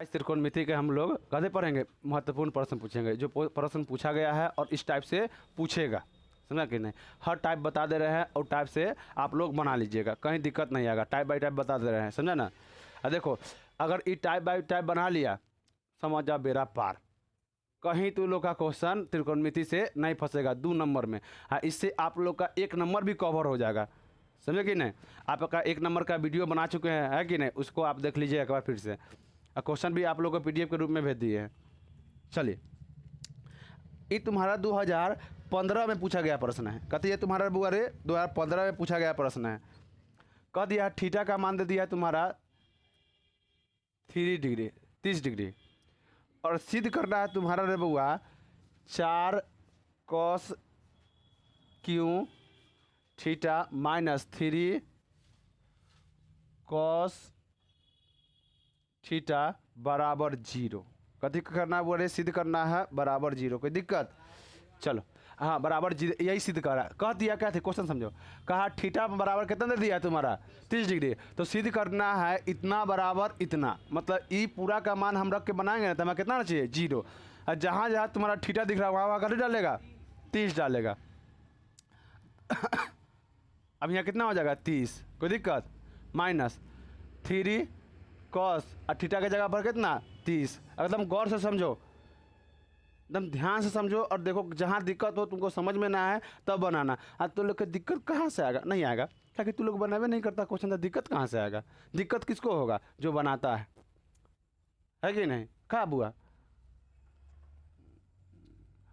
इस त्रिकोणमिति के हम लोग कदे पढ़ेंगे, महत्वपूर्ण प्रश्न पूछेंगे, जो प्रश्न पूछा गया है और इस टाइप से पूछेगा, समझा कि नहीं। हर टाइप बता दे रहे हैं और टाइप से आप लोग बना लीजिएगा, कहीं दिक्कत नहीं आएगा, टाइप बाई टाइप बता दे रहे हैं, समझा ना। और देखो अगर ये टाइप बाई टाइप बना लिया, समझ जा बेड़ा पार, कहीं तो लोग का क्वेश्चन त्रिकोणमिति से नहीं फंसेगा 2 नंबर में। हाँ, इससे आप लोग का 1 नंबर भी कवर हो जाएगा, समझे कि नहीं। आपका 1 नंबर का वीडियो बना चुके हैं, है कि नहीं, उसको आप देख लीजिए एक बार फिर से। क्वेश्चन भी आप लोगों को PDF के रूप में भेज दिए हैं। चलिए, ये तुम्हारा 2015 में पूछा गया प्रश्न है। कहते ये तुम्हारा बुआ रे 2015 में पूछा गया प्रश्न है। कह दिया थीटा का मान दे दिया तुम्हारा 3 डिग्री 30 डिग्री, और सिद्ध करना है तुम्हारा रे बुआ 4 cos Q theta minus 3 cos theta बराबर 0। कथी करना है बोले, सिद्ध करना है बराबर 0। कोई दिक्कत? चलो, हाँ बराबर 0 यही सिद्ध करा। कह दिया क्या थे, क्वेश्चन समझो। कहा थीटा बराबर कितना दे दिया है तुम्हारा 30 डिग्री, तो सिद्ध करना है इतना बराबर इतना, मतलब ई पूरा का मान हम रख के बनाएंगे ना, तो हमें कितना चाहिए 0। और जहाँ जहाँ तुम्हारा थीटा दिख रहा है वहाँ कभी डालेगा 30 डालेगा। अब यहाँ कितना हो जाएगा 30, कोई दिक्कत, माइनस 3 cos और थीटा के जगह पर कितना 30। एकदम गौर से समझो, एकदम ध्यान से समझो और देखो, जहाँ दिक्कत हो तुमको समझ में ना आए तब बनाना। अब तो लोग दिक्कत कहाँ से आएगा, नहीं आएगा, क्या कि तू लोग बनावे नहीं करता क्वेश्चन, तो दिक्कत कहाँ से आएगा। दिक्कत किसको होगा, जो बनाता है कि नहीं। कहाँ बुआ,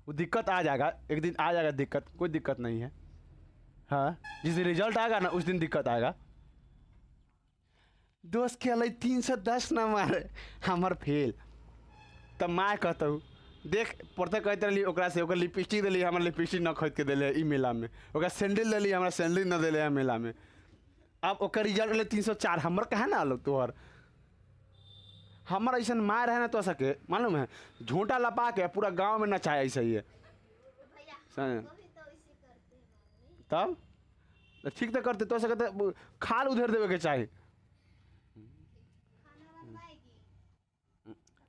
वो दिक्कत आ जाएगा, एक दिन आ जाएगा दिक्कत, कोई दिक्कत नहीं है। हाँ, जिस दिन रिजल्ट आएगा ना उस दिन दिक्कत आएगा। दोस्त के लिए 310 नंबर हमार फेल, तब मैं कहता हूँ देख पढ़ते कहते रही ओकरा से, ओकर लिपस्टिक दिली, हमारा लिपस्टिक न खरीद के दिले ई मेला में, ओकरा सैंडल दिली, हमारा सैंडल न दिले है मेला में। अब ओकर रिजल्ट रहे 304, हमर कहे ना आलो तोहर। हमारा ऐसा मार है ना तो सके मालूम है, झूठा लपा के पूरा गांव में नचाए ऐसा ही है। तब ठीक तो करते तो सके, खाल उधर देवे के चाहे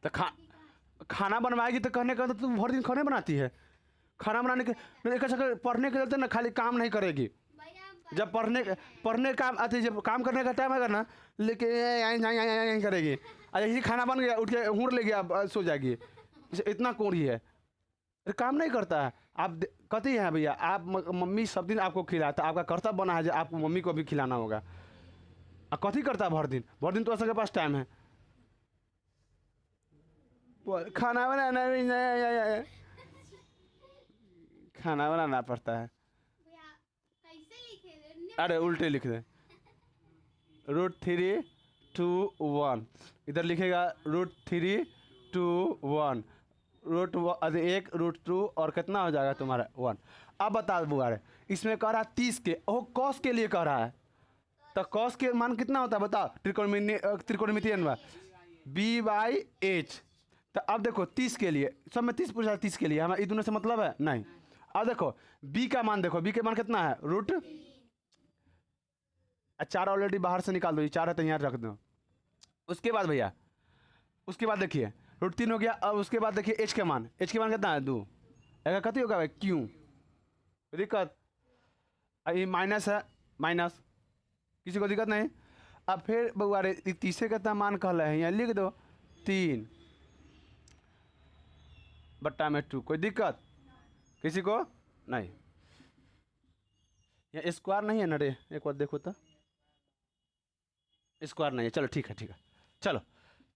तो खाना बनवाएगी तो कहने का तो तुम भर दिन खाने बनाती है। खाना बनाने के पढ़ने के चलते ना खाली काम नहीं करेगी, जब पढ़ने काम आती, जब काम करने का टाइम आएगा ना लेके यहीं करेगी, और यही खाना बन गया उठ के हुड़ ले गया सो जाएगी। इतना कोड़ी है, अरे काम नहीं करता है। आप कहती हैं भैया आप मम्मी सब दिन आपको खिलाता, आपका कर्तव्य बना है जो आपको मम्मी को भी खिलाना होगा। कथी करता है भर दिन तो सबके पास टाइम है। खाना बनाना खाना बनाना पड़ता है। अरे उल्टे लिख दे, √3 2 1 इधर लिखेगा √3 2 1 1 √2 और कितना हो जाएगा तुम्हारा 1। अब बता बुआ, इसमें कह रहा है 30 के, ओ कॉस के लिए कह रहा है, तो कॉस के मान कितना होता है बताओ, त्रिकोणमिति B/H। तो अब देखो 30 के लिए, सब में 30 पूछा, 30 के लिए हमारा दोनों से मतलब है नहीं। अब देखो B का मान, देखो B के मान कितना है √4 ऑलरेडी बाहर से निकाल दो, ये 4 है तो यहाँ रख दो। उसके बाद भैया, उसके बाद देखिए √3 हो गया। अब उसके बाद देखिए H के मान कितना है 2, ऐसा कथी होगा भाई क्यों, दिक्कत ये माइनस है, माइनस किसी को दिक्कत नहीं। अब फिर बउआ रे तीसरे कितना मान कहला है, यहाँ लिख दो 3 बट्टा में 2, कोई दिक्कत किसी को नहीं। यहाँ स्क्वायर नहीं है ना रे, एक बार देखो तो, स्क्वायर नहीं है, चलो ठीक है चलो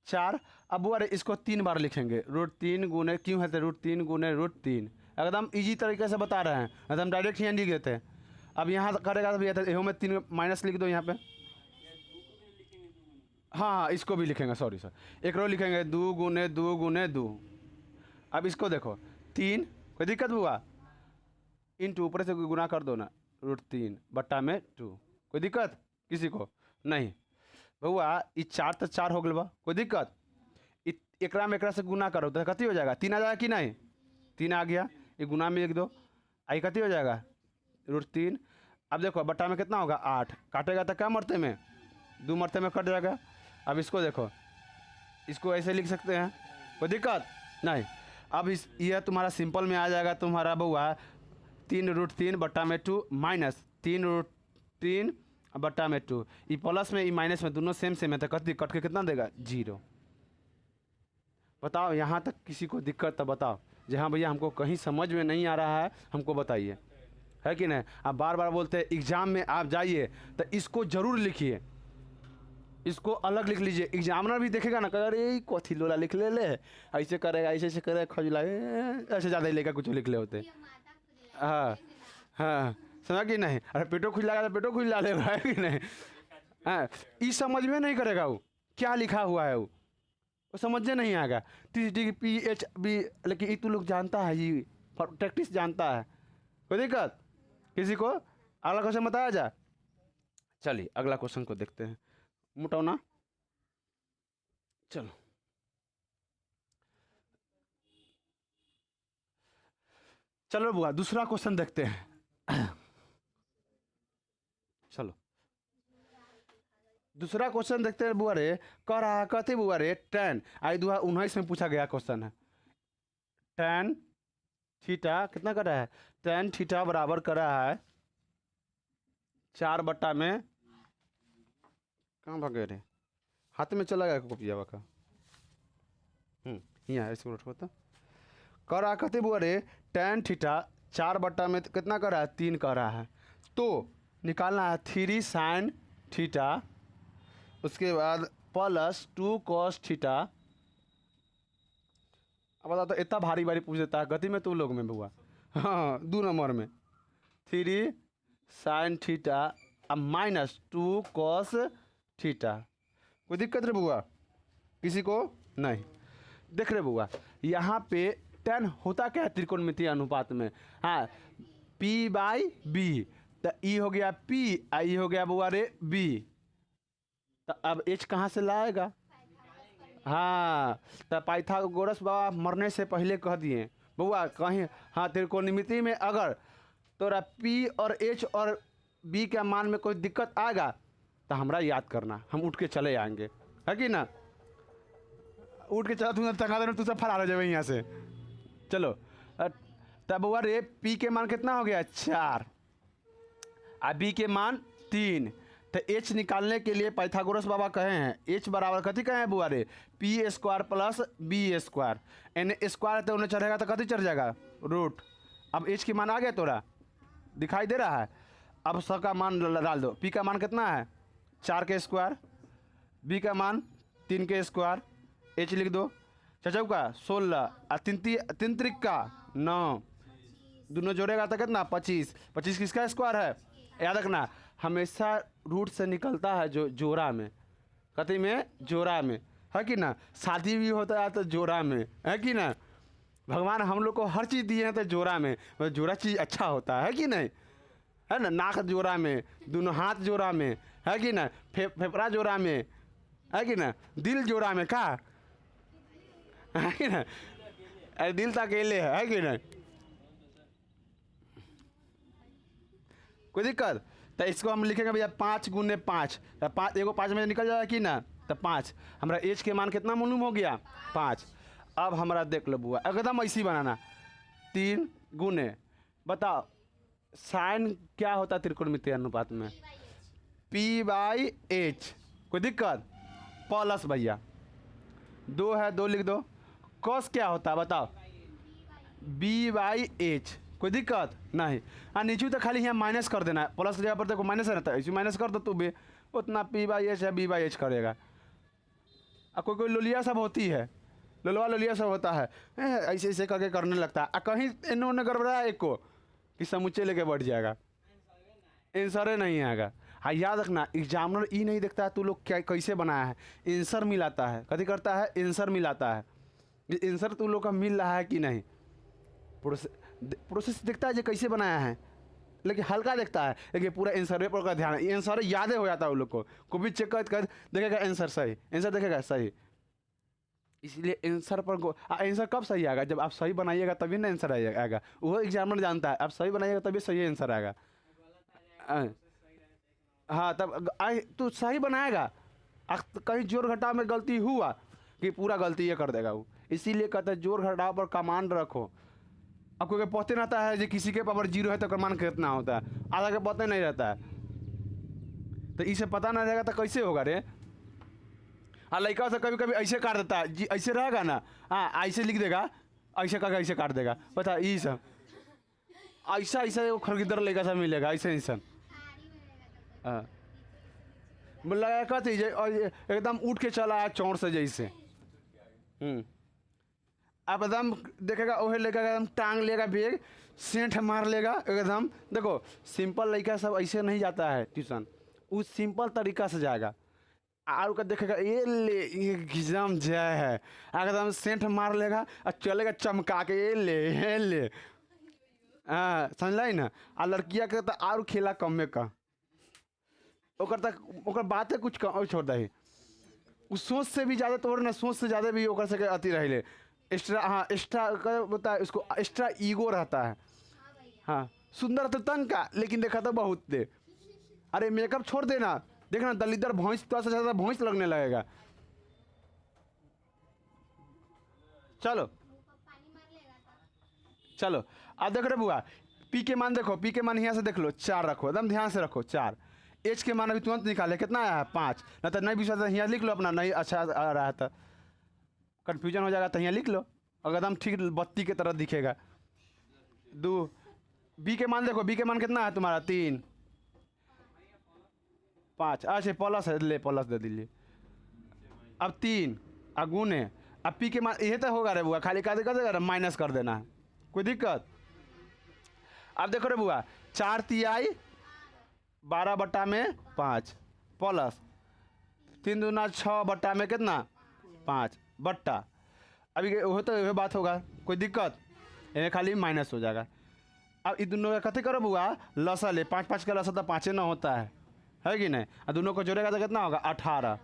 4। अब बुआ रे इसको 3 बार लिखेंगे, √3 गुने क्यों है तो √3 गुने √3, एकदम इजी तरीके से बता रहे हैं, एकदम डायरेक्ट यहाँ लिख देते हैं। अब यहाँ करेगा तो भैया तो में 3 माइनस लिख दो यहाँ पे। हाँ इसको भी लिखेंगे, सॉरी सर, एक रो लिखेंगे 2 गुने 2 गुने 2। अब इसको देखो 3, कोई दिक्कत हुआ, इंटू ऊपर से गुना कर दो ना, √3 बट्टा में 2, कोई दिक्कत किसी को नहीं। बउआ ये 4 तो 4 हो गया बा, कोई दिक्कत, एक में एक से गुना करो तो कथी हो जाएगा 3 आ जाएगा कि नहीं, 3 आ गया, ये गुना में लिख दो, आई कथी हो जाएगा √3। अब देखो बट्टा में कितना होगा 8, काटेगा तो क्या मरते में 2 मरते में कट जाएगा। अब इसको देखो इसको ऐसे लिख सकते हैं, कोई दिक्कत नहीं। अब इस यह तुम्हारा सिंपल में आ जाएगा तुम्हारा बउआ 3√3/2 माइनस 3√3/2। ई प्लस में ई माइनस में दोनों सेम सेम है तो कट के कितना देगा 0। बताओ यहाँ तक किसी को दिक्कत तो बताओ। जहाँ भैया हमको कहीं समझ में नहीं आ रहा है हमको बताइए, है कि नहीं। आप बार बार बोलते हैं एग्ज़ाम में आप जाइए तो इसको ज़रूर लिखिए, इसको अलग लिख लीजिए। एग्जामिनर भी देखेगा ना, कह अरे कथी लोला लिख ले ऐसे करेगा ऐसे करेगा खजुला ऐसे ज़्यादा ही लेकर कुछ लिख ले होते। हाँ हाँ, समझा कि नहीं। अरे पेटो खुजला तो पेटो खुजला लेगा, है कि नहीं। हाँ, इस समझ में नहीं करेगा वो क्या लिखा हुआ है, वो समझने नहीं आएगा। PHB लेकिन ये तो लोग जानता है, ये प्रैक्टिस जानता है। कोई दिक्कत किसी को। अगला क्वेश्चन बताया जाए। चलिए अगला क्वेश्चन को देखते हैं। मुटाना चलो चलो बुआ दूसरा क्वेश्चन देखते हैं। चलो दूसरा क्वेश्चन देखते हैं बुआ रे। कह रहा है कथी बुआ रे, tan आई 2019 में पूछा गया क्वेश्चन है। tan थीटा कितना कर रहा है, tan थीटा बराबर कर रहा है 4 में कहाँ भागे रे, हाथ में चला गया कॉपिया का। यहाँ इसको रखो तो। कह रहा कथी बुआ रे, tan थीटा 4 में कितना कर रहा है 3 कर रहा है। तो निकालना है 3 sin थीटा, उसके बाद प्लस 2 cos थीटा। अब बता तो इतना भारी भारी पूछ देता है गति में तो लोग में बुआ। हाँ 2 नंबर में 3 sin थीटा अब माइनस 2 cos थीटा। कोई दिक्कत रे बुआ किसी को नहीं। देख रहे बुआ यहाँ पे tan होता क्या है त्रिकोणमितीय अनुपात में, हाँ P/B। तो ई हो गया P, आई हो गया बुआ रे B। तो अब H कहाँ से लाएगा, हाँ तो पाइथागोरस बाबा मरने से पहले कह दिए बुआ कहीं, हाँ त्रिकोणमिति में अगर तोरा P और H और B के मान में कोई दिक्कत आएगा तो हमरा याद करना, हम उठ के चले आएंगे, है कि ना। उठ के चला तू तंगा देना, तू सब फरार हो जाए यहाँ से। चलो तब बुआ रे P के मान कितना हो गया 4 और B के मान 3। तो H निकालने के लिए पाइथागोरस बाबा कहे हैं H बराबर कथी कहे हैं बुआ रे, P² plus B²। N square तो उन्हें चढ़ेगा तो कथी चढ़ जाएगा रूट। अब H के मान आ गया तोरा दिखाई दे रहा है। अब स का मान डाल दो, P का मान कितना है 4 के स्क्वायर, B का मान 3 के स्क्वायर, H लिख दो चचौ का 16 और 3 त्रिक का 9, दोनों जोड़ेगा तो कितना 25। 25 किसका स्क्वायर है, याद रखना हमेशा रूट से निकलता है जो जोड़ा में, कथी में जोड़ा में, है कि ना। शादी भी होता है तो जोड़ा में, है कि ना। भगवान हम लोग को हर चीज़ दिए हैं तो जोड़ा में, जोड़ा चीज़ अच्छा होता है कि नहीं, है ना। नाक जोड़ा में, दोनों हाथ जोड़ा में, है कि ना। फेफड़ा जोड़ा में, है कि ना। दिल जोड़ा में का, है कि ना। अरे दिल तो अकेले है कि ना। कोई दिक्कत। तो इसको हम लिखेंगे भैया 5 × 5, तो 5 एगो 5 में निकल जाएगा कि ना। तो 5 हमारा H के मान कितना मालूम हो गया 5। अब हमारा देख लो बुआ एकदम ऐसी बनाना 3 गुने, बताओ साइन क्या होता है त्रिकोणमितीय अनुपात में P/H। कोई दिक्कत प्लस भैया 2 है 2 लिख दो। कॉस क्या होता है बताओ B/H। कोई दिक्कत नहीं। हाँ नीचे तो खाली यहाँ माइनस कर देना है, प्लस जगह पर देखो माइनस है ना, तो ऐसे माइनस कर दो तू भी, उतना P/H है B/H करेगा। और कोई लोलिया सब होती है, लोलिया सब होता है ऐसे ऐसे करके करने लगता है। कहीं इन्होंने गड़बड़ाया एक को कि समुच्चय लेके बढ़ जाएगा, आंसर नहीं आएगा। हाँ याद रखना एग्जामिनर ई नहीं देखता है तू लोग क्या कैसे बनाया है, आंसर मिलाता है। कथी करता है आंसर मिलाता है, ये आंसर तू लोग का मिल रहा है कि नहीं। प्रोसेस देखता है जो कैसे बनाया है, लेकिन हल्का देखता है, लेकिन पूरा आंसर पर का ध्यान, आंसर याद हो जाता है उन लोग को भी चेक कर देखेगा आंसर सही, आंसर देखेगा सही। इसलिए आंसर पर आंसर कब सही आएगा, जब आप सही बनाइएगा तभी ना आंसर आएगा। वो एग्जामिनर जानता है आप सही बनाइएगा तभी सही आंसर आएगा। हाँ तब तू सही बनाएगा, कहीं जोड़ घटाव में गलती हुआ कि पूरा गलती ये कर देगा वो। इसीलिए कहते हैं जोड़ घटाव पर कमांड रखो। अब कोई पता नहीं रहता है जो किसी के पावर 0 है तो कमांड कितना होता है, आधा के पता नहीं रहता है, तो इसे पता नहीं रहेगा तो कैसे होगा रे। हाँ लड़का से कभी कभी ऐसे काट देता है जी, ऐसे रहेगा ना, हाँ ऐसे लिख देगा, ऐसे करके ऐसे काट देगा, पता ये सब ऐसा ऐसा खरीदर लड़का सब मिलेगा ऐसे ऐसा। हाँ लगा कहते एकदम उठ के चला है चौड़ से जैसे। अब एकदम देखेगा वही लड़का एकदम टांग लेगा बैग, सेंठ मार लेगा एकदम। देखो सिंपल लड़का सब ऐसे नहीं जाता है ट्यूशन, उस सिंपल तरीका से जाएगा। और का देखेगा ये ले एकदम जय है, एकदम सेंठ मार लेगा और चलेगा चमका के ये ले। हाँ समझ ना। आ लड़किया के तो और खेला कमे का, ओकर तक ओकर बातें कुछ कम छोड़ दही, उस सोच से भी ज़्यादा तोड़ ना, सोच से ज़्यादा भी ओकर से अति रहे एक्स्ट्रा। हाँ एक्स्ट्रा होता है उसको, एक्स्ट्रा ईगो रहता है। हाँ सुंदर तो तन का, लेकिन देखा तो बहुत दे। अरे मेकअप छोड़ देना, देखना दलिदर भैंस तो ज़्यादा भैंस लगने लगेगा। चलो चलो अब देख रहे बुआ, पी के मान देखो, पी के मान यहाँ से देख लो 4 रखो, एकदम ध्यान से रखो 4। एच के मान अभी तुरंत निकाले, कितना आया है 5, ना तो नहीं विश्वास यहाँ लिख लो अपना, नहीं अच्छा आ रहा है तो कन्फ्यूजन हो जाएगा, तो यहाँ लिख लो एकदम ठीक बत्ती की तरह दिखेगा। 2 बी के मान देखो, बी के मान कितना है तुम्हारा 3 5, अच्छा प्लस है, ले प्लस दे दीजिए। अब 3 गुने, अब पी के मान यही तो होगा रे बुआ, खाली कर देगा माइनस कर देना है, कोई दिक्कत। अब देखो रे बुआ 4 तिहाई 12/5 प्लस 3 दूना 6 में कितना 5 बट्टा, अभी वो तो वही बात होगा, कोई दिक्कत, ये खाली माइनस हो जाएगा। अब इन दोनों का कथी करो बुआ, लसा ले, 5 का लसा तो 5 ना होता है कि नहीं। और दोनों को जोड़ेगा तो कितना होगा 18,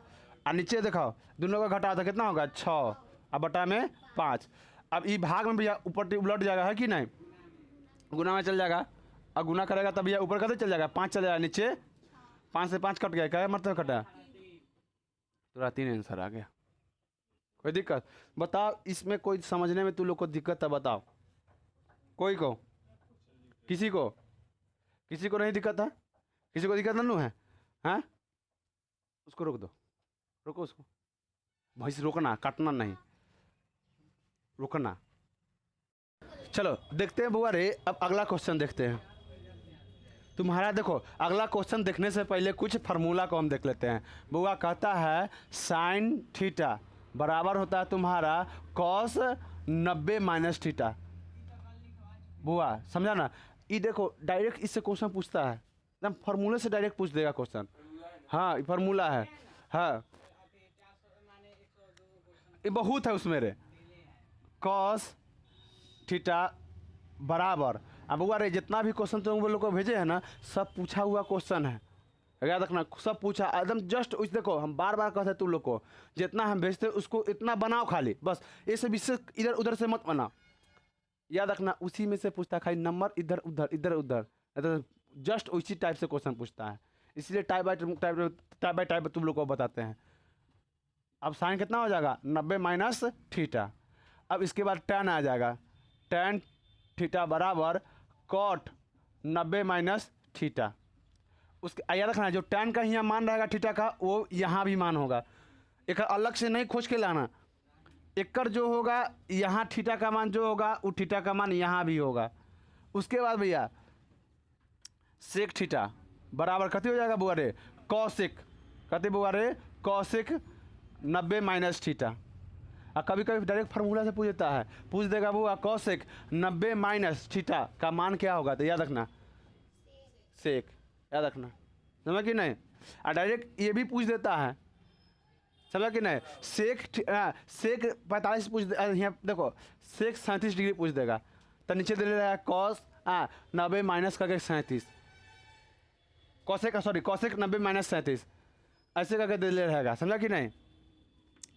और नीचे दिखाओ दोनों का घटा तो कितना होगा 6 और बटा में 5। अब ये भाग में भैया ऊपर उलट जाएगा, है कि नहीं, गुना में चल जाएगा, और गुना करेगा तब भैया ऊपर कते चल जाएगा 5 चल जाएगा, नीचे 5 से 5 कट गया, क्या मतलब कटा, तो 3 आंसर आ गया। कोई दिक्कत बताओ, इसमें कोई समझने में तू लोग को दिक्कत है बताओ, कोई को, किसी को नहीं दिक्कत है, किसी को दिक्कत नहीं है, हाँ उसको रोक दो, रोको उसको, भैंस रोकना, काटना नहीं, रुकना। चलो देखते हैं बुआ रे, अब अगला क्वेश्चन देखते हैं तुम्हारा। देखो अगला क्वेश्चन देखने से पहले कुछ फार्मूला को हम देख लेते हैं। बुआ कहता है साइन थीटा बराबर होता है तुम्हारा कॉस 90 माइनस थीटा। बुआ समझा ना, ये देखो डायरेक्ट इससे क्वेश्चन पूछता है, एकदम फार्मूले से डायरेक्ट पूछ देगा क्वेश्चन। हाँ ये फार्मूला है, हाँ ये बहुत है उसमें रे, कॉस थीटा बराबर। अब बुआ रे जितना भी क्वेश्चन तुम लोग को भेजे है ना, सब पूछा हुआ क्वेश्चन है, याद रखना, सब पूछा एकदम जस्ट उस। देखो हम बार बार कहते हैं तुम लोग को, जितना हम भेजते हैं उसको इतना बनाओ खाली, बस ये सब इससे इधर उधर से मत बनाओ, याद रखना उसी में से पूछता है, खाली नंबर इधर उधर इधर उधर, जस्ट उसी टाइप से क्वेश्चन पूछता है, इसलिए टाइप बाय टाइप तुम लोग को बताते हैं। अब साइन कितना हो जाएगा 90 माइनस थीटा। अब इसके बाद tan आ जाएगा, tan थीटा बराबर कॉट 90 माइनस थीटा। उसके याद रखना जो tan का यहाँ मान रहेगा थीटा का, वो यहाँ भी मान होगा, एक अलग से नहीं खोज के लाना, एक जो होगा यहाँ थीटा का मान जो होगा वो थीटा का मान यहाँ भी होगा। उसके बाद भैया सेक थीटा बराबर कति हो जाएगा बुआ रे, कॉसेक, कति बुआ रे कॉसेक 90 माइनस थीटा। और कभी कभी डायरेक्ट फार्मूला से पूछ देता है, पूछ देगा बुआ कॉसेक 90 माइनस थीटा का मान क्या होगा, तो याद रखना सेक, याद रखना, समझ कि नहीं। और डायरेक्ट ये भी पूछ देता है, समझ कि नहीं, सेक सेक 45 पूछ दे, यहाँ देखो सेक 37 डिग्री पूछ देगा, तो नीचे दे रहा है कॉस 90 माइनस करके 37, कॉसेक सॉरी कॉसेक 90 माइनस 37 ऐसे करके दे ले रहेगा, समझा कि नहीं।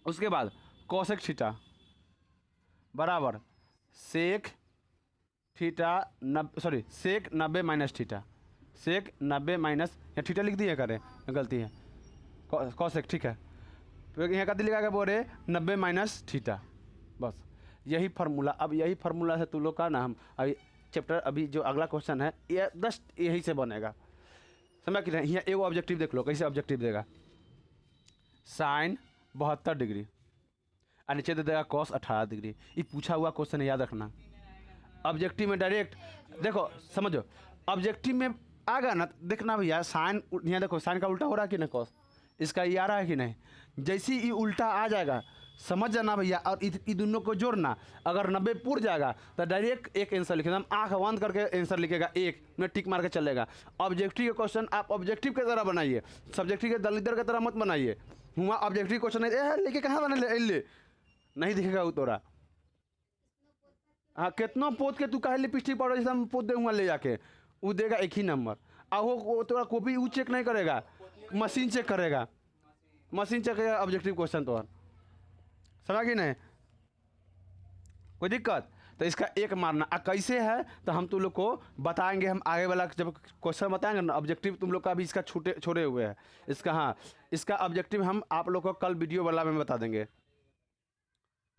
उसके बाद कॉसेक थीटा बराबर sec theta sec 90 minus theta, sec 90 minus, या थीटा लिख दिए करें गलती है, कॉसेक ठीक है। तो यहाँ का लिखा गया बोल रहे 90 माइनस थीटा, बस यही फार्मूला। अब यही फार्मूला से तुम लोग का ना हम अभी चैप्टर अभी जो अगला क्वेश्चन है ये जस्ट यही से बनेगा, समझ कि नहीं। यहाँ एगो ऑब्जेक्टिव देख लो, कैसे ऑब्जेक्टिव देगा, साइन 72 डिग्री और नीचे दे देगा कॉस 18 डिग्री। ये पूछा हुआ क्वेश्चन है, याद रखना। ऑब्जेक्टिव में डायरेक्ट देखो, समझो ऑब्जेक्टिव में आ गया ना, देखना भैया साइन, यहाँ देखो साइन का उल्टा हो रहा है कि नहीं, कॉस इसका ये आ रहा है कि नहीं। जैसे ही उल्टा आ जाएगा समझ जाना भैया, और इन दोनों को जोड़ना। अगर 90 पूर जाएगा तो डायरेक्ट एक आंसर लिखेगा, हम आँख बंद करके आंसर लिखेगा, एक में टिक मार के चलेगा। ऑब्जेक्टिव के क्वेश्चन आप ऑब्जेक्टिव की तरह बनाइए, सब्जेक्टिव के दलिदर की तरह मत बनाइए। हुआ ऑब्जेक्टिव क्वेश्चन है लेके कहाँ बना ले नहीं दिखेगा वो तोरा। हाँ कितना पोत के तू कहे लिपस्टिक पाउडर जैसे हम पोत दूंगा ले जाके, वो देगा एक ही नंबर। और वो तोरा कॉपी वो चेक नहीं करेगा, मशीन चेक करेगा, मशीन चेक करेगा ऑब्जेक्टिव क्वेश्चन तो समझ कि नहीं, कोई दिक्कत। तो इसका एक मारना कैसे है तो हम तुम लोग को बताएंगे, हम आगे वाला जब क्वेश्चन बताएंगे ना ऑब्जेक्टिव तुम लोग का भी इसका छोड़े हुए हैं इसका। हाँ इसका ऑब्जेक्टिव हम आप लोग को कल वीडियो वाला में बता देंगे।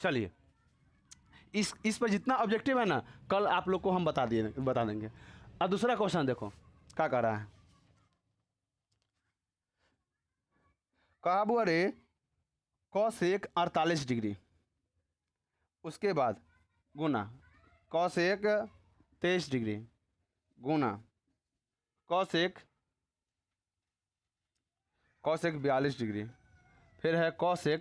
चलिए इस पर जितना ऑब्जेक्टिव है ना कल आप लोग को हम बता देंगे। अब दूसरा क्वेश्चन देखो क्या कर रहा है, कहा बुआ रे cos1 48 डिग्री, उसके बाद गुना cos1 23 डिग्री गुना cos1 42 डिग्री, फिर है cos1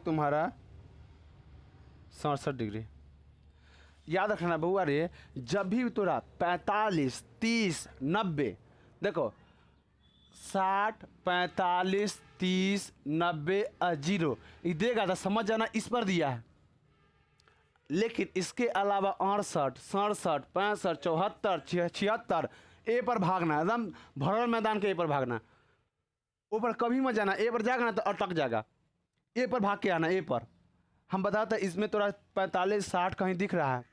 तुम्हारा 67 डिग्री। याद रखना बउआ रे, जब भी तोरा 45 30 90 देखो 60 45 30 90 जीरो ये देगा तो समझ जाना इस पर दिया है। लेकिन इसके अलावा 68 67 65 74 76 ए पर भागना, एकदम भरल मैदान के ए पर भागना। ऊपर कभी मत जाना, ए पर जाएगा ना तो अटक जाएगा, ए पर भाग के आना। ए पर हम बताते इसमें तोरा 45 60 कहीं दिख रहा है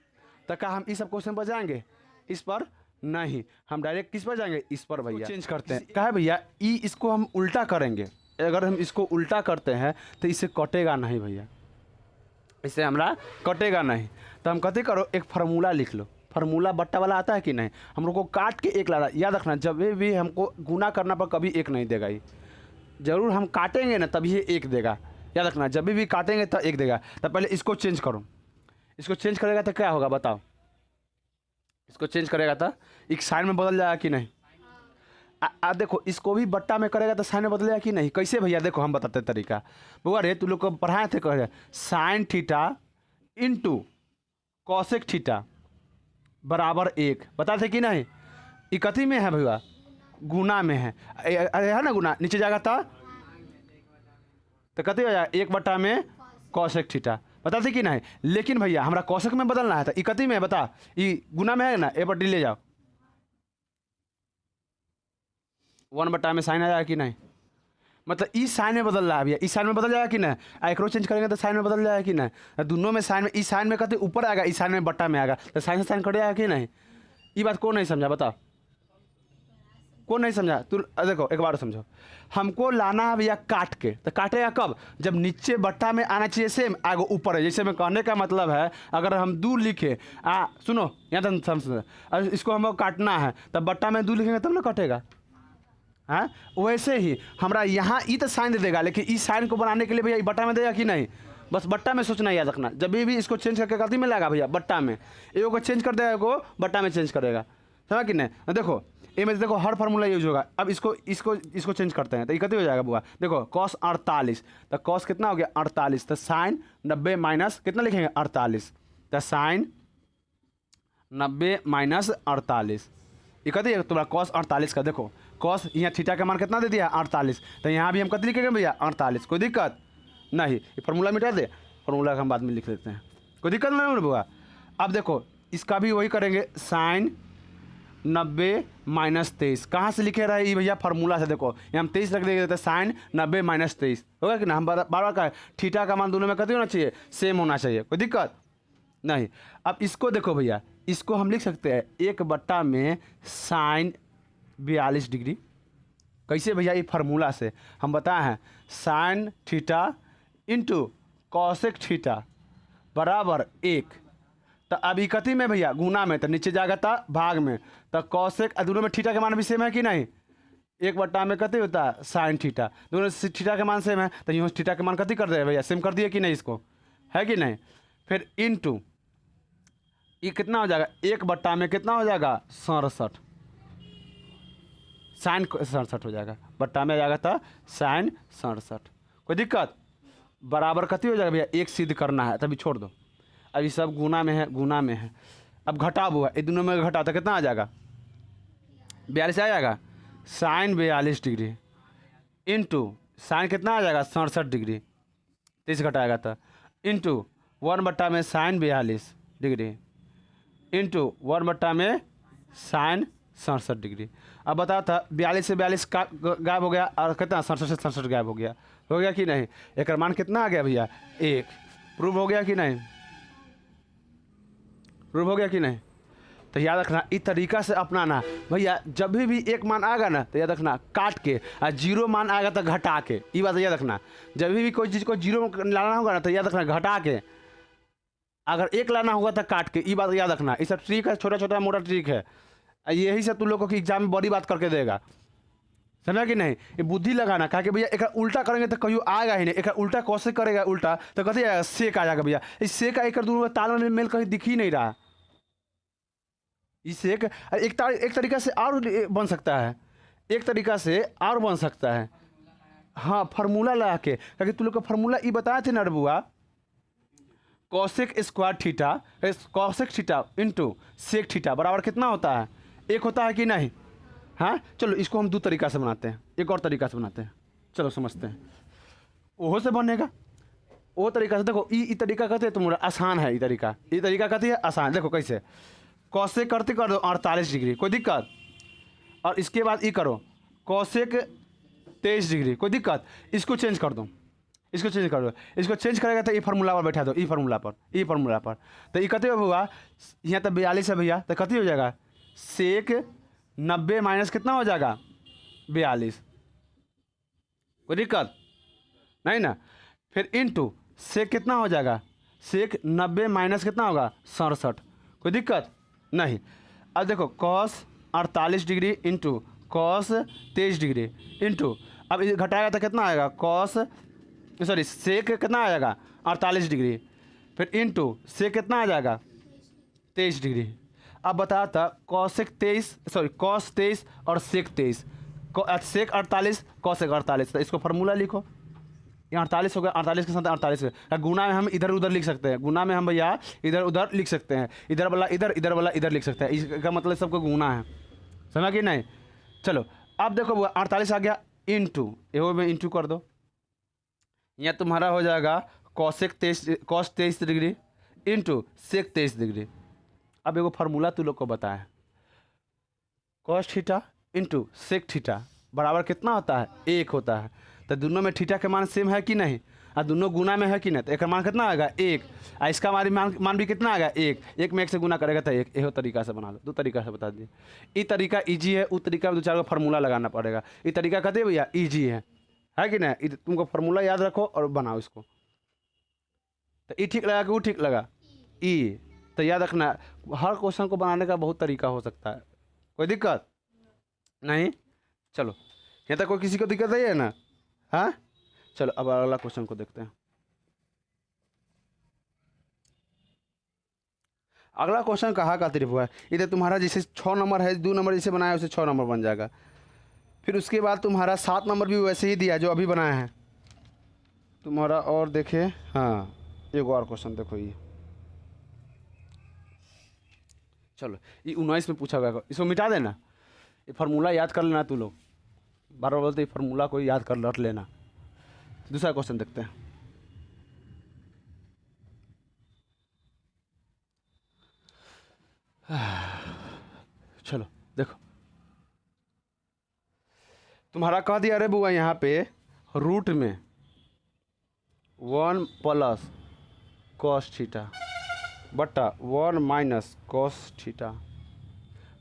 तो क्या हम इस सब क्वेश्चन पर जाएंगे, इस पर नहीं, हम डायरेक्ट किस पर जाएंगे, इस पर भैया चेंज करते हैं। क्या है भैया ई इसको हम उल्टा करेंगे, अगर हम इसको उल्टा करते हैं तो इससे कटेगा नहीं भैया, इससे हमारा कटेगा नहीं। तो हम कहते करो एक फार्मूला लिख लो, फार्मूला बट्टा वाला आता है कि नहीं, हम लोग को काट के एक ला रहा। याद रखना जब भी हमको गुना करना पर कभी एक नहीं देगा, ये जरूर हम काटेंगे ना तभी ये एक देगा। याद रखना जब भी काटेंगे तो एक देगा। तो पहले इसको चेंज करो, इसको चेंज करेगा तो क्या होगा बताओ, इसको चेंज करेगा तो एक साइन में बदल जाएगा कि नहीं। देखो इसको भी बट्टा में करेगा तो साइन में बदलेगा कि नहीं। कैसे भैया देखो हम बताते तरीका, बुआ रे तू लोग को पढ़ाए थे कहे sine theta into cosec theta बराबर 1, बताते थे कि नहीं। ये कथी में है भैया, गुना में है, है ना गुना, नीचे जाएगा तो कथी हो जाएगा 1 बट्टा में कॉसेक थीटा, बताते कि नहीं। लेकिन भैया हमारा कॉसेक में बदलना है तो ये कथी में है बता, ये गुना में है ना, ए पर डी ले जाओ, 1 बट्टा में साइन आ जाएगा कि नहीं। मतलब इस साइन में बदल रहा है भैया, इस साइन में बदल जाएगा कि नहीं। एकरो चेंज करेंगे तो साइन में बदल जाएगा कि नहीं। दोनों में साइन में, इस साइन में कहते ऊपर आएगा, इस साइन में बट्टा में आएगा, तो साइन से साइन कट जाएगा कि नहीं। ये बात कौन नहीं समझा बताओ, कौन नहीं समझा। तू देखो एक बार समझो, हमको लाना है भैया काट के, तो काटेगा कब, जब नीचे बट्टा में आना चाहिए सेम, आगे ऊपर है। जैसे मैं कहने का मतलब है अगर हम 2 लिखे सुनो यहाँ तक समझ, इसको हमको काटना है तब बट्टा में 2 लिखेंगे तब ना कटेगा। हाँ वैसे ही हमारा यहाँ ई तो साइन दे देगा, लेकिन इस साइन को बनाने के लिए भैया बट्टा में देगा कि नहीं, बस बट्टा में सोचना याद रखना। जब भी इसको चेंज करके कथी में लगा भैया बट्टा में, एगो को चेंज कर देगा, एगो बट्टा में चेंज करेगा, समझा कि नहीं। देखो ए में देखो हर फार्मूला यूज होगा। अब इसको चेंज करते हैं तो ये कथी हो जाएगा बुआ, देखो cos 48, तो cos कितना हो गया 48, तो साइन 90 माइनस कितना लिखेंगे 48, तो साइन 90 माइनस 48, ये कथी है तुम्हारा cos 48 का। देखो cos यहाँ थीटा का मान कितना दे दिया 48, तो यहाँ भी हम कथी लिखेंगे भैया 48, कोई दिक्कत नहीं। ये फार्मूला मिटा दे, फार्मूला का हम बाद में लिख लेते हैं, कोई दिक्कत नहीं बुआ। अब देखो इसका भी वही करेंगे, साइन 90 माइनस 23, कहाँ से लिखे रहे भैया फार्मूला से। देखो यहाँ हम 23 रख देते, साइन 90 माइनस 23 होगा कि ना। हम बार बार का थीटा का मान दोनों में कतई होना चाहिए, सेम होना चाहिए, कोई दिक्कत नहीं। अब इसको देखो भैया, इसको हम लिख सकते हैं 1 बट्टा में साइन 42 डिग्री कैसे भैया? ये फार्मूला से हम बताए हैं sine theta into cosec theta बराबर 1। तो अभी कथी में भैया? गुना में, तो नीचे जाएगा था भाग में। तो कॉसेक दोनों में थीटा के मान भी सेम है कि नहीं? 1/में कथी होता है? Sine theta. दोनों थीटा के मान सेम है, तो यूँ थीटा के मान कथी कर दे भैया? सेम कर दिए कि नहीं इसको? है कि नहीं? फिर इंटू ये कितना हो जाएगा? 1/में कितना हो जाएगा? 67। साइन 67 हो जाएगा, बट्टा में आ जाएगा था साइन 67। कोई दिक्कत? बराबर कथी हो जाएगा भैया? 1 सिद्ध करना है, तभी छोड़ दो। अब ये सब गुना में है, गुना में है। अब घटाव हुआ, ये दोनों में घटा तो कितना आ जाएगा? 42 आ जाएगा। साइन 42 डिग्री इंटू साइन कितना आ जाएगा? 67 डिग्री। 30 घटाएगा था इंटू 1/में में साइन 42 डिग्री इंटू 1/में में साइन 67 डिग्री। अब बताओ था 42 से 42 का गायब हो गया और कितना? 67 से 67 गायब हो गया कि नहीं? एक मान कितना आ गया भैया? 1। प्रूव हो गया कि नहीं? प्रूव हो गया कि नहीं? तो याद रखना इस तरीका से अपनाना भैया। जब भी एक मान आएगा ना तो याद रखना काट के, और 0 मान आएगा तो घटा के। ये बात याद रखना, जब भी कोई चीज़ को 0 लाना होगा ना तो याद रखना घटा के, अगर 1 लाना होगा तो काट के। ये बात याद रखना। ये सब ट्रिक है, छोटा छोटा मोटा ट्रिक है। यही सब तुम लोगों को एग्जाम में बड़ी बात करके देगा, समझा कि नहीं? ये बुद्धि लगाना, कहा कि भैया एक उल्टा करेंगे तो कहीं आएगा ही नहीं। एक उल्टा कैसे करेगा? उल्टा तो कथी आएगा? सेक आ जाएगा भैया। इस सेक का एक दोनों ताल में मेल कहीं दिख ही नहीं रहा। इस एक तरीका से और बन सकता है, एक तरीका से और बन सकता है। हाँ, फार्मूला लगा के, क्योंकि तुम लोग को फार्मूला ये बताए थे ना बुआ, cosec square theta, cosec theta into sec theta बराबर कितना होता है? 1 होता है कि नहीं? हाँ, चलो इसको हम 2 तरीका से बनाते हैं, एक और तरीका से बनाते हैं। चलो समझते हैं। ओहो से बनेगा वो तरीका से। देखो ये तरीका कहते हैं तुम्हारा आसान है। ये तरीका कहती है आसान। देखो कैसे? कॉसेक करते कर दो 48 डिग्री, कोई दिक्कत? और इसके बाद ये करो कॉसेक 23 डिग्री, कोई दिक्कत? इसको चेंज कर दो, इसको चेंज करेगा तो ये फार्मूला पर बैठा दो, ये फार्मूला पर। तो ये कते हुआ? यहाँ तो 42 है भैया, तो कती हो जाएगा? सेक 90 माइनस कितना हो जाएगा? 42। कोई दिक्कत नहीं ना? फिर इंटू सेक कितना हो जाएगा? सेक 90 माइनस कितना होगा? 67। कोई दिक्कत नहीं? अब देखो cos 48 degree into cos 23 degree into, अब घटाएगा तो कितना आएगा? सेक कितना आ जाएगा? 48 डिग्री। फिर इंटू सेक कितना आ जाएगा? 23 डिग्री। अब बताया था कॉस 23 और सेक 23, सेक 48 कॉसेक 48। तो इसको फार्मूला लिखो। ये 48 हो गया, 48 के साथ 48 है। गुना में हम इधर उधर लिख सकते हैं, गुना में हम भैया इधर उधर लिख सकते हैं। इधर वाला इधर वाला इधर लिख सकते हैं। इसका मतलब सबको गुना है, समझा कि नहीं? चलो अब देखो 48 आ गया इंटू, एहो में इंटू कर दो। यहाँ तुम्हारा हो जाएगा cos 23 degree into sec 23 degree. अब एगो फार्मूला तू लोग को बताया, cos theta into sec theta बराबर कितना होता है? 1 होता है। तो दोनों में थीटा के मान सेम है कि नहीं? और दोनों गुना में है कि नहीं? तो एक मान कितना आएगा? 1। और इसका मान भी कितना आएगा? 1। 1 में 1 से गुना करेगा तो 1। यही तरीका से बना लो, 2 तरीका से बता दिए। ये तरीका ईजी है, उस तरीका में 2-4 को फार्मूला लगाना पड़ेगा। ये तरीका कहते हैं भैया ईजी है कि नहीं? तुमको फार्मूला याद रखो और बनाओ इसको। तो ये ठीक लगा कि वो ठीक लगा? ई तो याद रखना, हर क्वेश्चन को बनाने का बहुत तरीका हो सकता है, कोई दिक्कत नहीं। चलो यहाँ तक कोई किसी को दिक्कत नहीं है ना? हाँ, चलो अब अगला क्वेश्चन को देखते हैं। अगला क्वेश्चन कहा का तरफ हुआ है? इधर तुम्हारा जैसे 6 नंबर है, 2 नंबर जैसे बनाया उसे 6 नंबर बन जाएगा। फिर उसके बाद तुम्हारा 7 नंबर भी वैसे ही दिया जो अभी बनाया है तुम्हारा। और देखे, हाँ एक और क्वेश्चन देखो ये। चलो ये 19 में पूछा गया, इसको मिटा देना। ये फार्मूला याद कर लेना, तू लोग बार बार बोलते फार्मूला को याद कर रख लेना। दूसरा क्वेश्चन देखते हैं। चलो देखो, तुम्हारा कह दिया अरे बुआ यहाँ पे रूट में 1 प्लस कॉस थीटा बटा 1 माइनस कॉस थीटा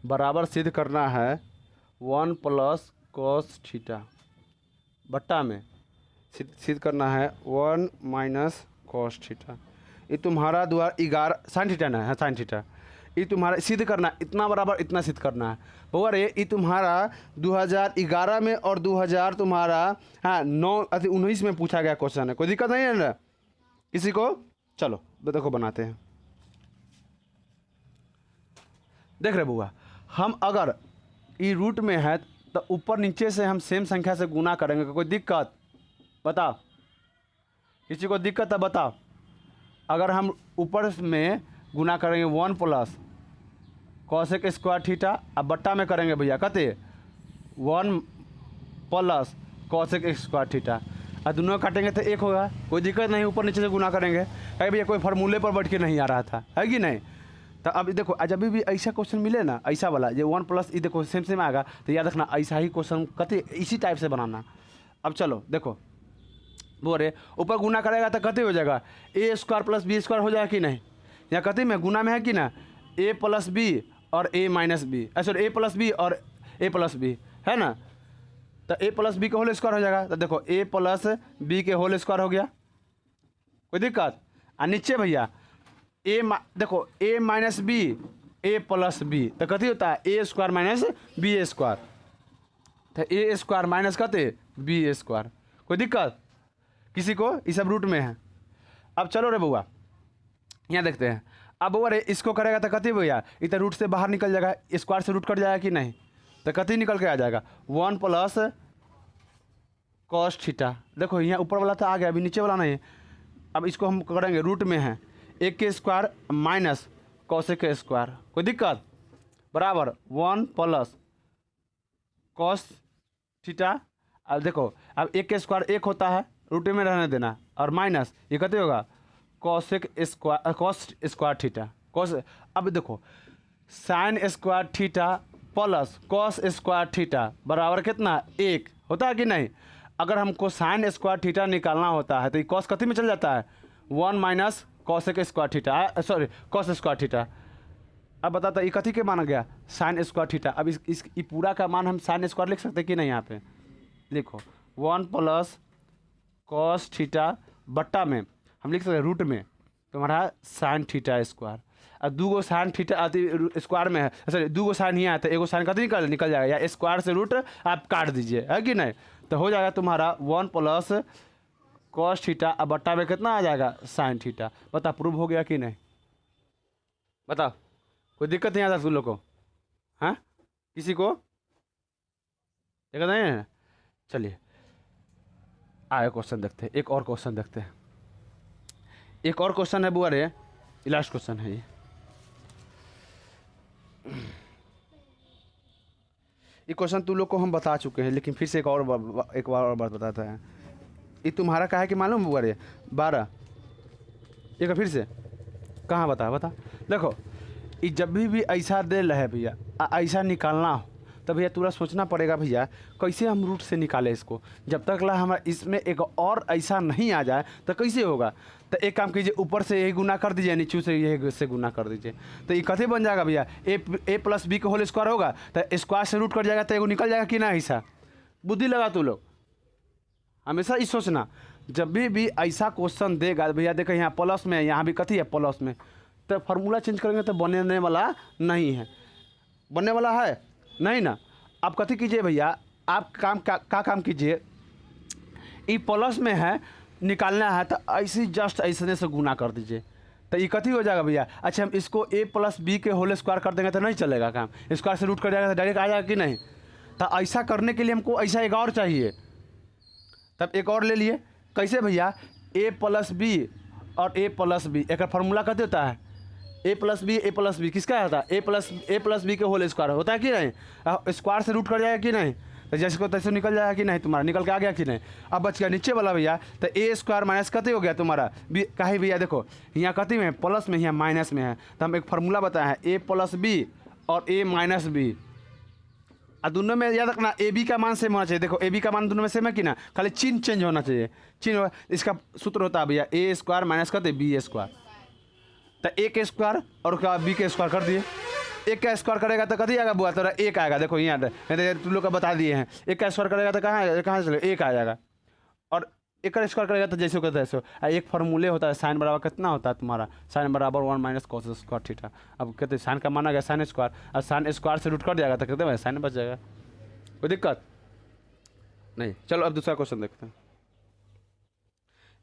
बराबर सिद्ध करना है 1 प्लस कॉस थीटा बट्टा में सिद्ध करना है 1 माइनस कॉस थीटा। ये तुम्हारा 11 साइन थीटा ना है, साइन थीटा। ये तुम्हारा सिद्ध करना इतना बराबर इतना सिद्ध करना है। बउआ रे ये तुम्हारा 2011 में और 2000 तुम्हारा 19 में पूछा गया क्वेश्चन है। कोई दिक्कत नहीं है ना किसी को? चलो देखो बनाते हैं। देख रहे बुआ, हम अगर ये रूट में है तो ऊपर नीचे से हम सेम संख्या से गुना करेंगे। कोई दिक्कत बताओ? किसी को दिक्कत है बताओ? अगर हम ऊपर में गुना करेंगे 1 प्लस कॉसेक स्क्वायर थीटा, अब बट्टा में करेंगे भैया कते 1 प्लस कॉसेक स्क्वायर थीटा, और दोनों काटेंगे तो 1 होगा। कोई दिक्कत नहीं, ऊपर नीचे से गुना करेंगे। है भैया कोई फार्मूले पर बैठ के नहीं आ रहा था, है कि नहीं? तो अब देखो जब भी ऐसा क्वेश्चन मिले ना, ऐसा वाला ये 1 प्लस ये देखो सेम सेम आएगा, तो याद रखना ऐसा ही क्वेश्चन कते इसी टाइप से बनाना। अब चलो देखो बोल रहे ऊपर गुना करेगा तो कते हो जाएगा ए स्क्वायर प्लस बी स्क्वायर हो जाएगा कि नहीं? यहाँ कते में गुना में है कि ना, ए प्लस बी और ए माइनस बी, सॉरी ए प्लस बी और ए प्लस बी है ना। तो ए प्लस बी के होल स्क्वायर हो जाएगा। तो देखो ए प्लस बी के होल स्क्वायर हो गया। कोई दिक्कत? और नीचे भैया देखो ए माइनस बी ए प्लस बी तो कथी होता है ए स्क्वायर माइनस बी ए स्क्वायर। तो ए स्क्वायर माइनस कते बी ए स्क्वायर। कोई दिक्कत किसी को? ये सब रूट में है। अब चलो रे बउआ यहाँ देखते हैं। अब बउआ रे इसको करेगा तो कथी भैया इधर रूट से बाहर निकल जाएगा, स्क्वायर से रूट कट जाएगा कि नहीं? तो कथी निकल के आ जाएगा 1 प्लस कॉस थीटा। देखो यहाँ ऊपर वाला तो आ गया, अभी नीचे वाला नहीं। अब इसको हम करेंगे रूट में है 1 के स्क्वायर माइनस कॉसेक के स्क्वायर। कोई दिक्कत? बराबर 1 प्लस कॉस थीटा। अब देखो अब 1 के स्क्वायर 1 होता है, रूट में रहने देना, और माइनस ये कहते होगा cosec square cos square theta cos. अब देखो sine square theta plus cos square theta बराबर कितना 1 होता है कि नहीं? अगर हमको साइन स्क्वायर थीटा निकालना होता है तो ये कॉस कथी में चल जाता है 1 minus cosec square theta, sorry cos square theta. अब बताता ये कथी के मान गया साइन स्क्वायर थीटा। अब इस पूरा का मान हम साइन स्क्वायर लिख सकते हैं कि नहीं? यहाँ पे देखो 1 प्लस कॉस थीटा बट्टा में हम लिख सकते हैं रूट में तुम्हारा साइन थीटा स्क्वायर। अब 2 साइन थीटा आती स्क्वायर में है, सॉरी 2 साइन ही आता है, 1 साइन कथी निकल जाएगा, या स्क्वायर से रूट आप काट दीजिए, है कि नहीं? तो हो जाएगा तुम्हारा 1 प्लस कॉस थीटा, अब बट्टा में कितना आ जाएगा साइन थीटा। बता प्रूव हो गया कि नहीं? बताओ कोई दिक्कत नहीं आता तुम लोग को? हाँ किसी को दिक्कत नहीं है? चलिए आए क्वेश्चन देखते हैं, एक और क्वेश्चन देखते हैं। एक और क्वेश्चन है बुआ रे, लास्ट क्वेश्चन है ये क्वेश्चन तुम लोग को हम बता चुके हैं, लेकिन फिर से एक बार और बात बताता है। ये तुम्हारा क्या है कि मालूम बुआ रे 12 एक फिर से कहाँ बता देखो ये जब भी ऐसा दे रहे भैया ऐसा निकालना हो तो भैया पूरा सोचना पड़ेगा भैया कैसे हम रूट से निकालें इसको। जब तक ला हमारा इसमें एक और ऐसा नहीं आ जाए तो कैसे होगा? तो एक काम कीजिए ऊपर से यही गुना कर दीजिए, नीचे से यही से गुना कर दीजिए, तो ये कथी बन जाएगा भैया ए प्लस बी का होल स्क्वायर होगा, तो स्क्वायर से रूट कट जाएगा तो एगो निकल जाएगा कि ना? ऐसा बुद्धि लगा तू लोग हमेशा इस सोचना। जब भी ऐसा क्वेश्चन देगा भैया देखो यहाँ प्लस में, यहाँ भी कथी है प्लस में, तो फार्मूला चेंज करेंगे तो बनने वाला नहीं है, बनने वाला है नहीं ना। आप कथी कीजिए भैया, आप काम का काम कीजिए, ये प्लस में है निकालना है तो ऐसे जस्ट ऐसे से गुना कर दीजिए, तो ये कथी हो जाएगा भैया। अच्छा हम इसको ए प्लस बी के होल स्क्वायर कर देंगे तो नहीं चलेगा काम, स्क्वायर से रूट कर जाएगा तो डायरेक्ट आ जाएगा कि नहीं? तो ऐसा करने के लिए हमको ऐसा एक और चाहिए, तब एक और ले लिए। कैसे भैया ए प्लस बी और ए प्लस बी एक फार्मूला कहते होता है ए प्लस बी किसका होता है ए प्लस बी के होल स्क्वायर होता है कि नहीं? स्क्वायर से रूट कर जाएगा कि नहीं? तो जैसे को तैसे निकल जाएगा कि नहीं? तुम्हारा निकल के आ गया कि नहीं? अब बच गया नीचे वाला भैया, तो ए स्क्वायर माइनस कते हो गया तुम्हारा बी कहीं भैया देखो यहाँ कते में प्लस में यहाँ माइनस में है, तो हम एक फार्मूला बताया है ए प्लस बी और ए माइनस बी, और दोनों में याद रखना ए बी का मान सेम होना चाहिए। देखो ए बी का मान दोनों में सेम है कि ना, खाली चिन्ह चेंज होना चाहिए, चिन्ह इसका सूत्र होता है भैया ए स्क्वायर माइनस करते बी स्क्वायर, तो ए के स्क्वायर और उसका बी के स्क्वायर कर दिए, एक का स्क्वायर करेगा तो कभी आएगा बुआ तोरा एक आएगा। देखो यहाँ तुम लोग का बता दिए हैं, एक का स्क्वायर करेगा तो कहाँ से एक आ जाएगा, और एक का स्क्वायर करेगा तो जैसे कहते हैं एक फार्मूले होता है साइन बराबर कितना होता है तुम्हारा, साइन बराबर 1 माइनस कॉस स्क्वायर थीटा। अब कहते हैं साइन का माना गया साइन स्क्वायर, और साइन स्क्वायर से रूट कर जाएगा तो कहते हैं साइन बच जाएगा, कोई दिक्कत नहीं। चलो अब दूसरा क्वेश्चन देखते हैं।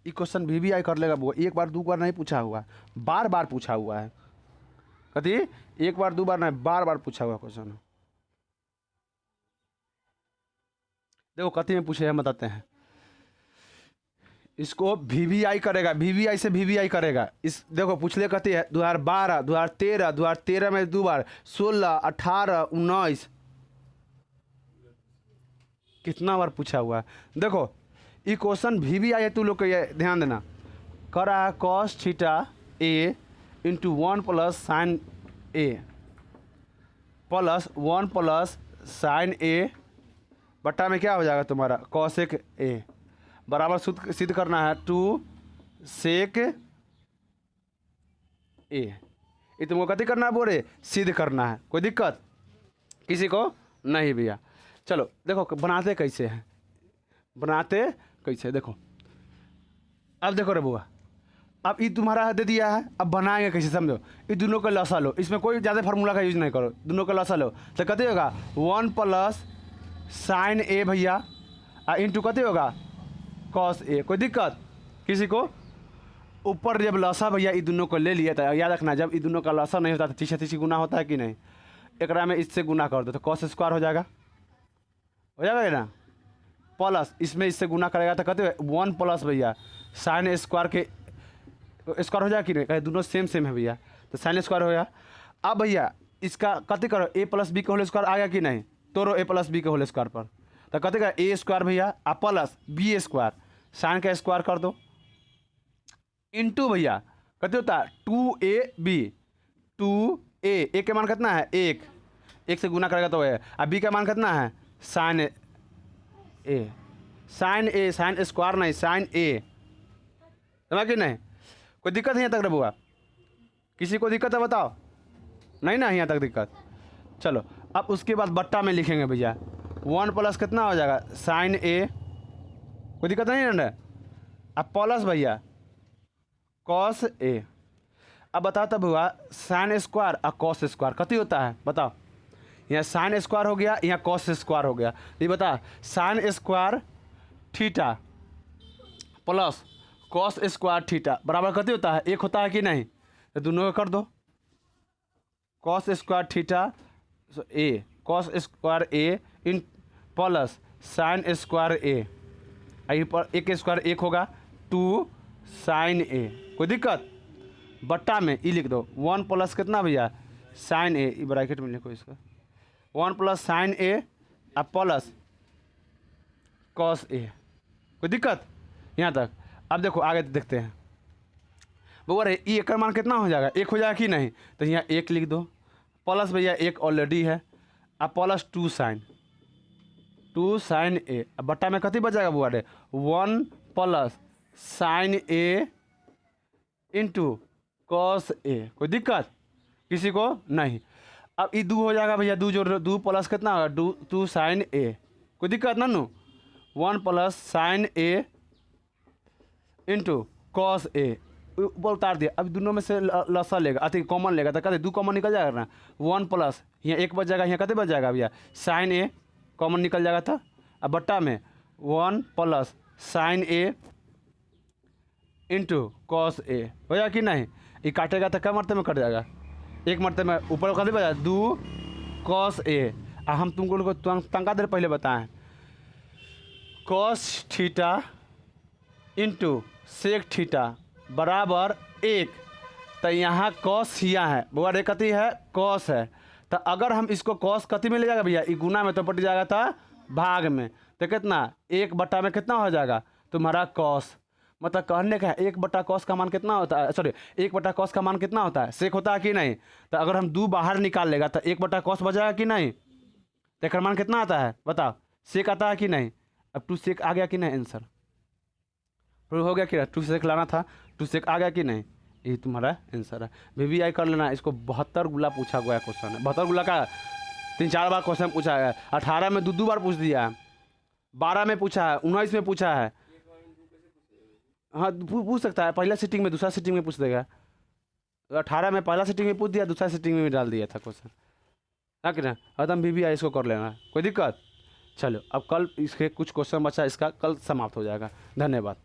ये क्वेश्चन भी आई कर लेगा बुआ, एक बार दो बार नहीं पूछा हुआ, बार बार पूछा हुआ है। कथी एक बार दो बार नहीं, बार बार पूछा हुआ क्वेश्चन है। देखो कथी में पूछे हैं बताते हैं। इसको VVI करेगा, VVI से VVI करेगा। इस देखो पूछ ले कथी है 2012, 2013, 2013 में दो बार 16, 18, 19 कितना बार पूछा हुआ है। देखो ये क्वेश्चन VVI है, तू लोग को ये ध्यान देना। करा कॉस थीटा ए इंटू 1 प्लस साइन ए प्लस 1 प्लस साइन ए बट्टा में क्या हो जाएगा तुम्हारा कॉसेक ए बराबर सिद्ध करना है 2 सेक ए। ये तुमको कथी करना है बोले सिद्ध करना है, कोई दिक्कत किसी को नहीं भैया। चलो देखो बनाते कैसे हैं, बनाते कैसे देखो। अब देखो रे बुआ, अब ये तुम्हारा दे दिया है, अब बनाएंगे कैसे समझो। ये दोनों का लसा लो, इसमें कोई ज़्यादा फार्मूला का यूज नहीं करो, दोनों का लसा लो तो कते होगा 1 प्लस साइन ए भैया इंटू कते होगा कॉस ए। कोई दिक्कत किसी को। ऊपर जब लसा भैया ये दोनों को ले लिया था, याद रखना जब ये दोनों का लसा नहीं होता तो तीसरा तीसरी गुना होता है कि नहीं, एकरा में इससे गुना कर दो तो कॉस स्क्वायर हो जाएगा ना, प्लस इसमें इससे गुना करेगा तो कहते 1 प्लस भैया साइन स्क्वायर के स्क्वायर हो जाएगा कि नहीं, दोनों सेम सेम है भैया तो साइन स्क्वायर हो गया। अब भैया इसका कते करो a प्लस बी का होल स्क्वायर आ गया कि नहीं, तोड़ो a प्लस बी के होल स्क्वायर पर तो कते का a स्क्वायर भैया आ प्लस बी स्क्वायर साइन का स्क्वायर कर दो इंटू भैया कते होता है 2ab 2a के मान कितना है 1 से गुना करेगा तो है, अब b का मान कितना है साइन ए साइन स्क्वायर नहीं साइन ए, समझ कि नहीं। कोई दिक्कत है यहाँ तक रे बुआ, किसी को दिक्कत है बताओ, नहीं ना यहाँ तक दिक्कत। चलो अब उसके बाद बट्टा में लिखेंगे भैया 1 प्लस कितना हो जाएगा साइन ए, कोई दिक्कत नहीं ना। अब प्लस भैया कॉस ए। अब बताओ तब हुआ साइन स्क्वायर और कॉस स्क्वायर कति होता है बताओ, यहाँ साइन स्क्वायर हो गया यहाँ कॉस स्क्वायर हो गया, ये बता sine square theta plus cos square theta बराबर कति होता है 1 होता है कि नहीं, तो दोनों का कर दो cos square theta A cos square A in plus sine square ए, आई पर 1 स्क्वायर 1 होगा 2 साइन ए। कोई दिक्कत। बट्टा में ई लिख दो 1 प्लस कितना भैया साइन ए, ब्रैकेट में लिखो इसका 1 प्लस साइन ए अब प्लस कॉस ए। कोई दिक्कत यहाँ तक। अब देखो आगे देखते हैं बउआ रे ई का मान कितना हो जाएगा 1 हो जाएगा कि नहीं, तो यहाँ 1 लिख दो प्लस भैया 1 ऑलरेडी है अब प्लस 2 साइन ए। अब बट्टा में कति बच जाएगा बुआ रे 1 plus sign A into cos A. कोई दिक्कत किसी को नहीं। अब ये 2 हो जाएगा भैया 2 जोड़ 2 प्लस कितना होगा 2 साइन ए। कोई दिक्कत ना नू 1 plus sign A into cos A ऊपर उतार दिया। अब दोनों में से लसा लेगा अति कॉमन लेगा तो कहते 2 कॉमन निकल जाएगा ना 1 प्लस यहाँ 1 बच जाएगा यहाँ कहते बच जाएगा भैया साइन ए कॉमन निकल जाएगा था। अब बट्टा में 1 plus sign A into cos A हो जाएगा कि नहीं। ये काटेगा तो क्या मरते में कट जाएगा 1 मरते में ऊपर कहते बचा 2 कॉस ए। हम तुमको तंका देर पहले बताएं cos theta into sec theta बराबर 1। तो यहाँ कॉस हिया है बुआ रे कति है कॉस है, तो अगर हम इसको कॉस कति में ले जाएगा भैया ये गुना में तो पट जाएगा था भाग में, तो कितना 1 बट्टा में कितना हो जाएगा तुम्हारा कॉस। मतलब कहने का है 1 बट्टा कॉस का मान कितना होता है, सॉरी 1 बट्टा कॉस का मान कितना होता है सेक होता है कि नहीं। तो अगर हम 2 बाहर निकाल लेगा तो 1 बट्टा कॉस बच जाएगा कि नहीं, तो एक मान कितना आता है बताओ सेक आता है कि नहीं। अब 2 सेक आ गया कि नहीं आंसर हो गया कि 2 सेक लाना था 2 सेक आ गया कि नहीं। यही तुम्हारा आंसर है। VVI कर लेना। इसको 72 गुला पूछा गया क्वेश्चन है। 72 गुला का 3-4 बार क्वेश्चन पूछा है। 18 में 2 बार पूछ दिया है, 12 में पूछा है, 19 में पूछा है। हाँ पूछ सकता है, पहला सीटिंग में, दूसरा सीटिंग में पूछ देगा। 18 में पहला सीटिंग में पूछ दिया, दूसरा सीटिंग में भी डाल दिया था क्वेश्चन, है कि ना। एकदम VVI इसको कर लेना, कोई दिक्कत। चलो अब कल इसके कुछ क्वेश्चन बचा, इसका कल समाप्त हो जाएगा। धन्यवाद।